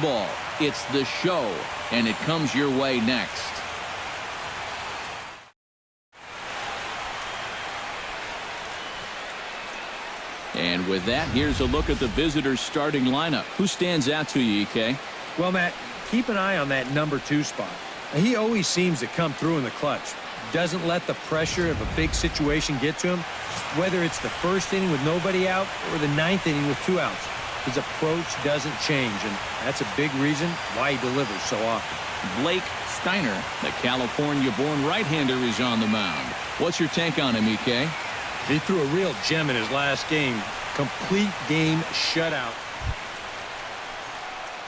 baseball. It's the show, and it comes your way next. And with that, here's a look at the visitors' starting lineup. Who stands out to you, EK? Well, Matt, keep an eye on that number 2 spot. He always seems to come through in the clutch. Doesn't let the pressure of a big situation get to him. Whether it's the first inning with nobody out or the 9th inning with 2 outs, his approach doesn't change, and that's a big reason why he delivers so often. Blake Steiner, the California-born right-hander, is on the mound. What's your take on him, EK? He threw a real gem in his last game. Complete game shutout.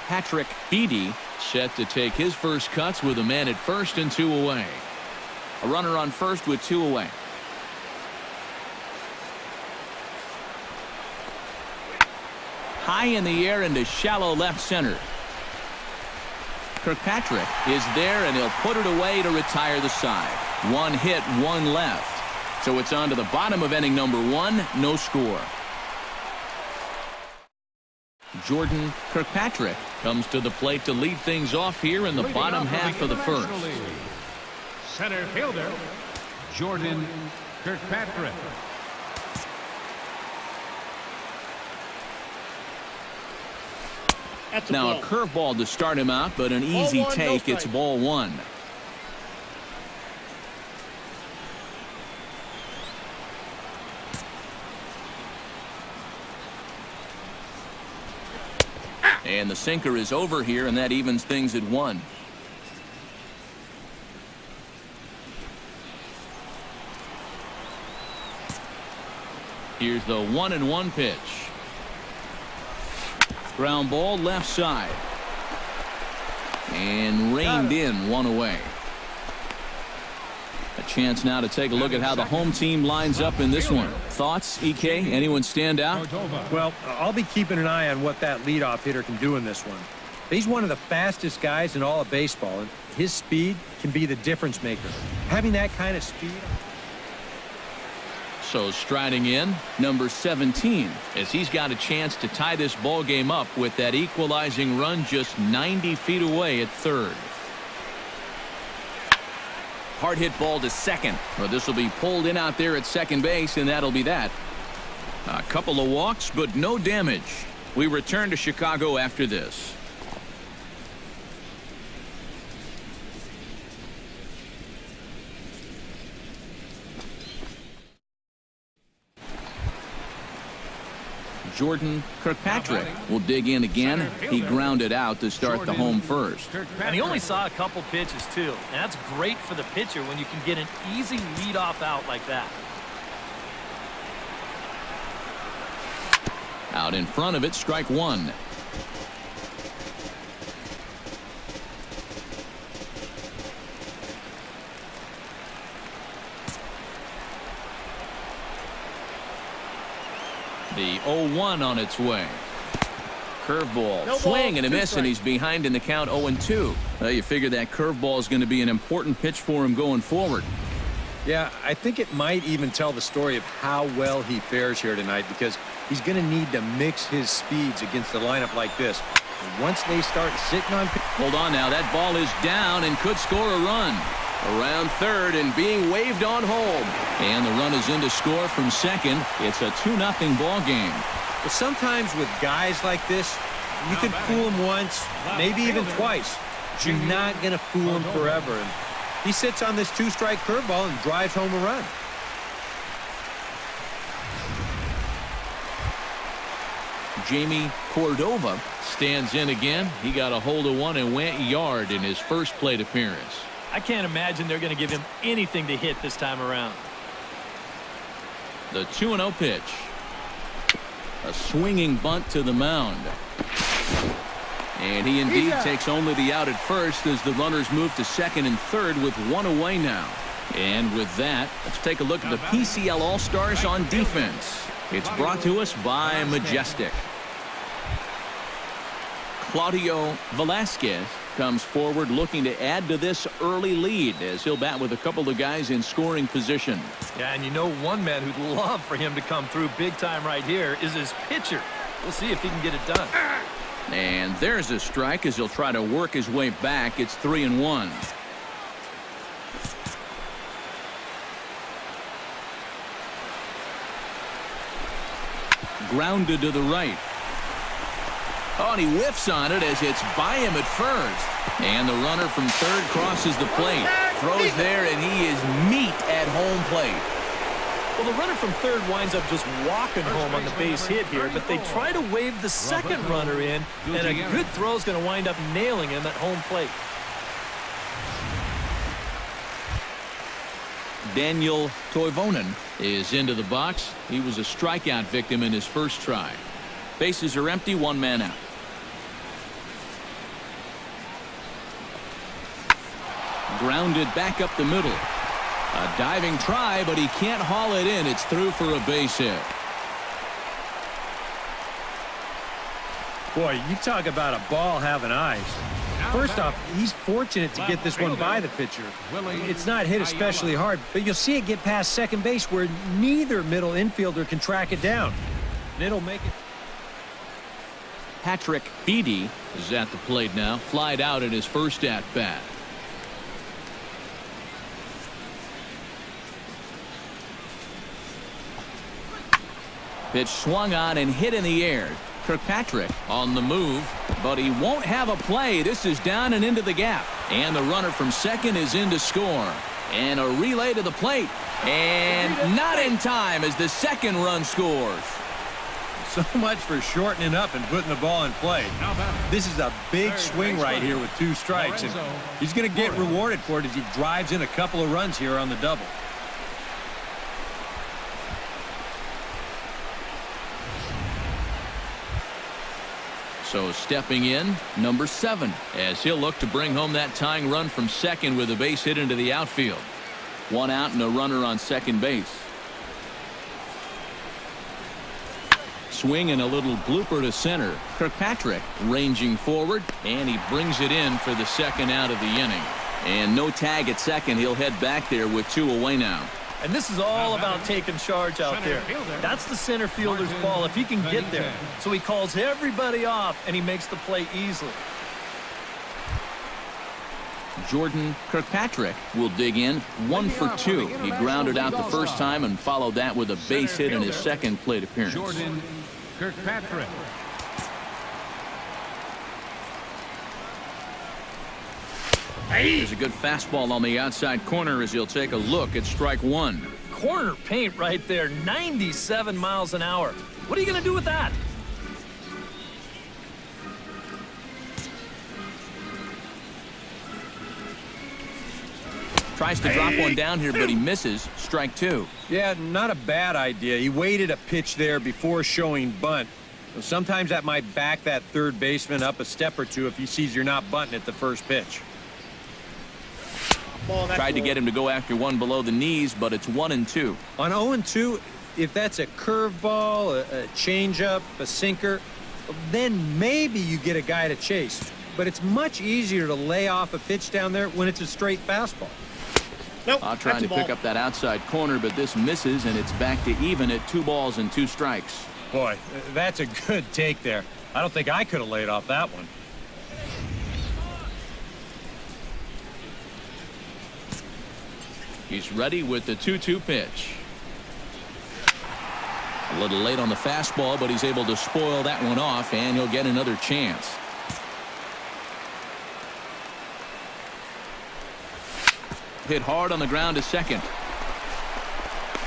Patrick Beede set to take his first cuts with a man at first and 2 away. A runner on first with 2 away. High in the air into shallow left center. Kirkpatrick is there, and he'll put it away to retire the side. 1 hit, 1 left. So it's on to the bottom of inning number 1. No score. Jordan Kirkpatrick comes to the plate to lead things off here in the bottom half of the first. Center fielder, Jordan Kirkpatrick. Now a curveball to start him out, but an easy take. It's ball 1. And the sinker is over here, and that evens things at 1. Here's the 1-1 pitch. Ground ball left side. And reined in, 1 away. A chance now to take a look at how the home team lines up in this one. Thoughts, EK? Anyone stand out? Well, I'll be keeping an eye on what that leadoff hitter can do in this one. He's one of the fastest guys in all of baseball, and his speed can be the difference maker. Having that kind of speed. So striding in, number 17, as he's got a chance to tie this ball game up with that equalizing run just 90 feet away at third. Hard hit ball to second. Well, this will be pulled in out there at second base, and that'll be that. A couple of walks, but no damage. We return to Chicago after this. Jordan Kirkpatrick will dig in again. He grounded out to start the home first. And he only saw a couple pitches, too. And that's great for the pitcher when you can get an easy leadoff out like that. Out in front of it, strike 1. The 0-1 on its way. Curveball, swing and a miss, and he's behind in the count 0-2. Well, you figure that curveball is going to be an important pitch for him going forward. Yeah, I think it might even tell the story of how well he fares here tonight, because he's going to need to mix his speeds against a lineup like this. And once they start sitting on... Hold on now, that ball is down and could score a run. Around third and being waved on home. And the run is in to score from second. It's a 2-0 ball game. But sometimes with guys like this, you can fool them once, maybe even twice. But you're not going to fool him forever. And he sits on this 2-strike curveball and drives home a run. Jamie Cordova stands in again. He got a hold of one and went yard in his first plate appearance. I can't imagine they're going to give him anything to hit this time around. The 2-0 pitch. A swinging bunt to the mound. And he indeed takes only the out at first as the runners move to second and third with 1 away now. And with that, let's take a look at the PCL All-Stars on defense. It's brought to us by Majestic. Claudio Velasquez comes forward looking to add to this early lead as he'll bat with a couple of guys in scoring position. Yeah, and you know one man who'd love for him to come through big time right here is his pitcher. We'll see if he can get it done. And there's a strike as he'll try to work his way back. It's 3-1. Grounded to the right. Oh, and he whiffs on it as it's by him at first. And the runner from third crosses the plate. Throws there, and he is meat at home plate. Well, the runner from third winds up just walking home on the base hit here, but they try to wave the second runner in, and a good throw is going to wind up nailing him at home plate. Daniel Toivonen is into the box. He was a strikeout victim in his first try. Bases are empty, one man out. Grounded back up the middle. A diving try, but he can't haul it in. It's through for a base hit. Boy, you talk about a ball having eyes. First off, he's fortunate to get this one by the pitcher. It's not hit especially hard, but you'll see it get past second base where neither middle infielder can track it down. And it'll make it. Patrick Beede is at the plate now. Flied out in his first at-bat. Pitch swung on and hit in the air. Kirkpatrick on the move, but he won't have a play. This is down and into the gap. And the runner from second is in to score. And a relay to the plate. And not in time as the second run scores. So much for shortening up and putting the ball in play. This is a big swing right here with two strikes. And he's going to get rewarded for it as he drives in a couple of runs here on the double. So stepping in, number 7, as he'll look to bring home that tying run from second with a base hit into the outfield. One out and a runner on second base. Swing and a little blooper to center. Kirkpatrick ranging forward, and he brings it in for the second out of the inning. And no tag at second. He'll head back there with 2 away now. And this is all about taking charge out there. That's the center fielder's ball if he can get there. So he calls everybody off, and he makes the play easily. Jordan Kirkpatrick will dig in 1 for 2. He grounded out the first time and followed that with a base hit in his second plate appearance. Jordan Kirkpatrick. There's a good fastball on the outside corner as he'll take a look at strike 1. Corner paint right there, 97 miles an hour. What are you going to do with that? Tries to drop one down here, but he misses. Strike 2. Yeah, not a bad idea. He waited a pitch there before showing bunt. Sometimes that might back that third baseman up a step or two if he sees you're not bunting at the first pitch. Tried to get him to go after one below the knees, but it's 1-2. On 0-2, if that's a curveball, a changeup, a sinker, then maybe you get a guy to chase. But it's much easier to lay off a pitch down there when it's a straight fastball. Nope. Trying to pick up that outside corner, but this misses, and it's back to even at 2 balls and 2 strikes. Boy, that's a good take there. I don't think I could have laid off that one. He's ready with the 2-2 pitch. A little late on the fastball, but he's able to spoil that one off, and he'll get another chance. Hit hard on the ground to second.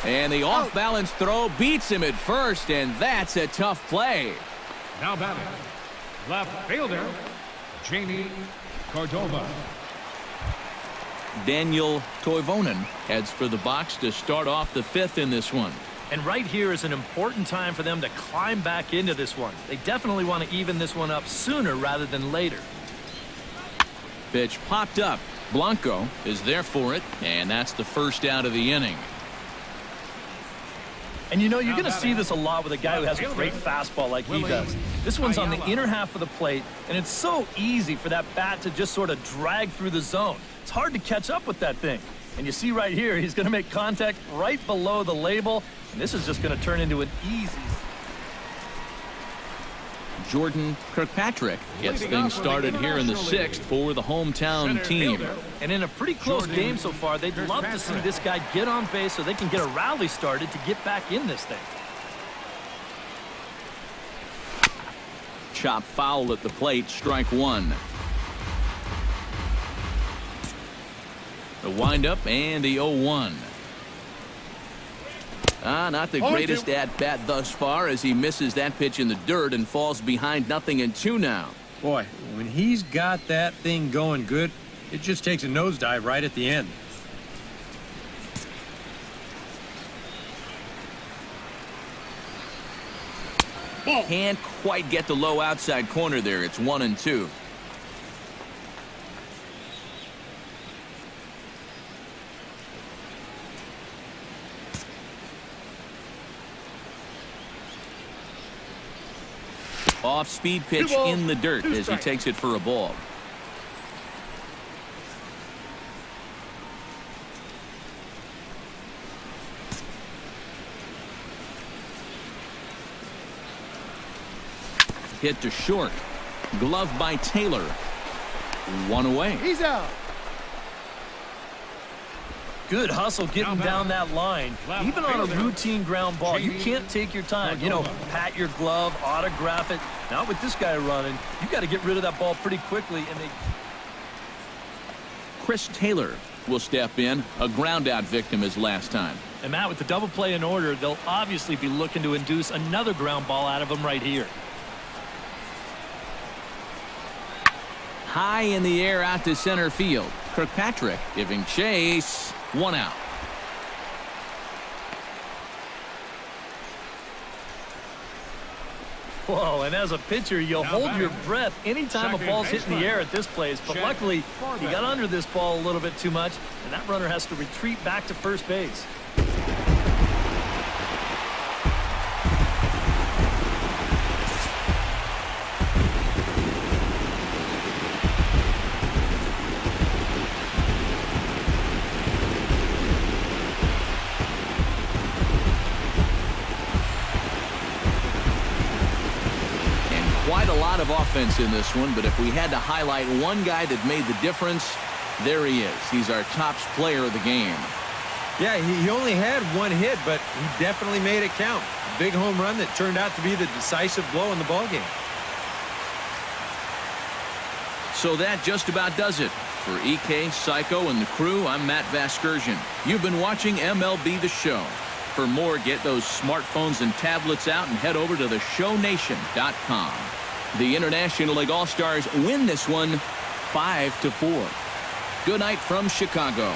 And the off-balance throw beats him at first, and that's a tough play. Now batting, left fielder, Jamie Cordova. Daniel Toivonen heads for the box to start off the 5th in this one. And right here is an important time for them to climb back into this one. They definitely want to even this one up sooner rather than later. Pitch popped up. Blanco is there for it, and that's the first out of the inning. And you know, you're going to see this a lot with a guy who has a great fastball like he does. This one's on the inner half of the plate, and it's so easy for that bat to just sort of drag through the zone. It's hard to catch up with that thing. And you see right here, he's going to make contact right below the label, and this is just going to turn into an easy. Jordan Kirkpatrick gets things started here in the 6th for the hometown team. And in a pretty close game so far, they'd love to see this guy get on base so they can get a rally started to get back in this thing. Chop foul at the plate, strike one. The windup and the 0-1. Not the greatest at-bat thus far as he misses that pitch in the dirt and falls behind 0-2 now. Boy, when he's got that thing going good, it just takes a nosedive right at the end. Can't quite get the low outside corner there. It's 1-2. Off-speed pitch in the dirt as he takes it for a ball. Hit to short. Glove by Taylor. One away. He's out. Good hustle getting down that line. Even on a routine ground ball, you can't take your time. You know, pat your glove, autograph it. Not with this guy running. You got to get rid of that ball pretty quickly. And Chris Taylor will step in. A ground out victim as last time. And Matt, with the double play in order, they'll obviously be looking to induce another ground ball out of him right here. High in the air out to center field. Kirkpatrick giving chase. One out. Whoa, and as a pitcher, you'll hold your breath anytime a ball's hitting the air at this place. But luckily, he got under this ball a little bit too much, and that runner has to retreat back to first base. Quite a lot of offense in this one, but if we had to highlight one guy that made the difference, there he is. He's our tops player of the game. Yeah, he only had one hit, but he definitely made it count. A big home run that turned out to be the decisive blow in the ballgame. So that just about does it. For EK, Psycho, and the crew, I'm Matt Vasgersian. You've been watching MLB The Show. For more, get those smartphones and tablets out and head over to theshownation.com. The International League All-Stars win this one 5-4. Good night from Chicago.